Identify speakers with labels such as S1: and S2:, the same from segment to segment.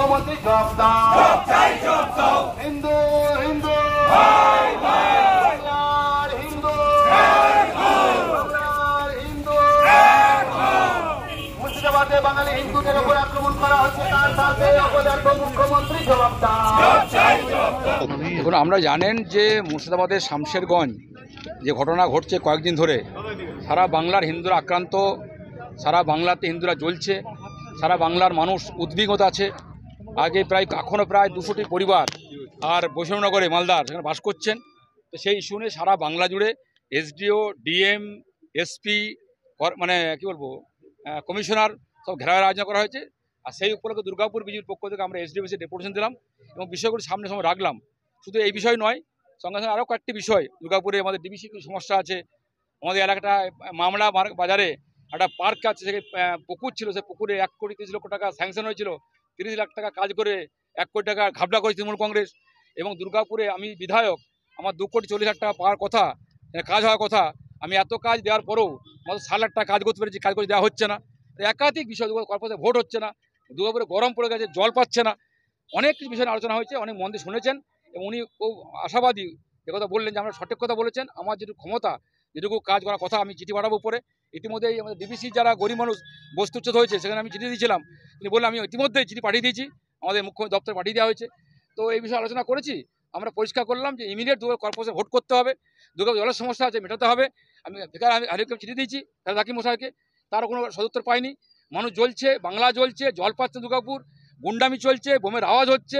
S1: মুখ্যমন্ত্রী জবাব দাও। হিন্দু হিন্দু বাংলার হিন্দু বাংলার হিন্দু মুর্শিদাবাদে বাঙালি হিন্দুদের উপর আক্রমণ করা হচ্ছে, তার সাথে অপদার্থ মুখ্যমন্ত্রী জবাব দাও।
S2: দেখুন, আমরা জানেন যে মুর্শিদাবাদের শামশেরগঞ্জ যে ঘটনা ঘটছে কয়েকদিন ধরে, সারা বাংলার হিন্দুরা আক্রান্ত, সারা বাংলাতে হিন্দুরা জ্বলছে, সারা বাংলার মানুষ উদ্বিগ্ন আছে। আগে এখনও প্রায় 200টি পরিবার আর বৈষ্ণবনগরে মালদার সেখানে বাস করছেন। তো সেই ইস্যু নিয়ে সারা বাংলা জুড়ে এসডিও, ডিএম, এসপি, মানে কি বলবো, কমিশনার সব ঘেরাওয়ের আয়োজন করা হয়েছে। আর সেই উপলক্ষে দুর্গাপুর বিজেপির পক্ষ থেকে আমরা এসডিও অফিসে ডেপুটেশন দিলাম এবং বিষয়গুলো সামনে সময় রাখলাম। শুধু এই বিষয় নয়, সঙ্গে সঙ্গে আরও কয়েকটি বিষয়। দুর্গাপুরে আমাদের ডিবিসি কিছু সমস্যা আছে, আমাদের এলাকাটা মামলা বাজারে একটা পার্ক আছে, সেখানে পুকুর ছিল, সে পুকুরে 1 কোটি 30 লক্ষ টাকা স্যাংশন হয়েছিল, 30 লাখ টাকা কাজ করে 1 কোটি টাকা ঘাবলা করেছে তৃণমূল কংগ্রেস। এবং দুর্গাপুরে আমি বিধায়ক, আমার 2 কোটি 40 লাখ টাকা পাওয়ার কথা, কাজ হওয়ার কথা, আমি এত কাজ দেওয়ার পরেও মাত্র 7 লাখ টাকা কাজ করতে পেরেছি, কাজ করে দেওয়া হচ্ছে না। একাধিক বিষয়, কর্পোরেশনে ভোট হচ্ছে না, দুর্গাপুরে গরম পড়ে গেছে, জল পাচ্ছে না, অনেক কিছু বিষয় আলোচনা হয়েছে, অনেক মন দিয়ে শুনেছেন এবং উনি খুব আশাবাদী কথা বললেন যে আমরা সঠিক কথা বলেছেন। আমার যেটুকু ক্ষমতা, যেটুকু কাজ করার কথা, আমি চিঠি পাঠাবো উপরে। ইতিমধ্যেই আমাদের ডিবিসি যারা গরিব মানুষ বস্তুচ্ছেদ হয়েছে, সেখানে আমি চিঠি দিয়েছিলাম। তিনি বললেন আমি ইতিমধ্যেই চিঠি পাঠিয়ে দিয়েছি, আমাদের মুখ্য দপ্তরে পাঠিয়ে দেওয়া হয়েছে। তো এই বিষয়ে আলোচনা করেছি, আমরা পরিষ্কার করলাম যে ইমিডিয়েট দুর্গা কর্পোরেশনে ভোট করতে হবে, দুর্গাপুর জলের সমস্যা আছে মেটাতে হবে। আমি হারিকে চিঠি দিয়েছি রাকিব মশাইকে, তারও কোনো সদুত্তর পাইনি। মানুষ জ্বলছে, বাংলা জ্বলছে, জল পাচ্ছে দুর্গাপুর, গুন্ডামি চলছে, বোমের আওয়াজ হচ্ছে,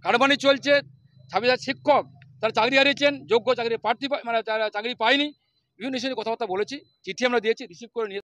S2: কারবানি চলছে। 26,000 শিক্ষক তারা চাকরি হারিয়েছেন, যোগ্য চাকরি প্রার্থী মানে তারা চাকরি পায়নি। বিভিন্ন বিষয়ে কথাবার্তা বলেছি, চিঠি আমরা দিয়েছি, রিসিভ করে নিয়ে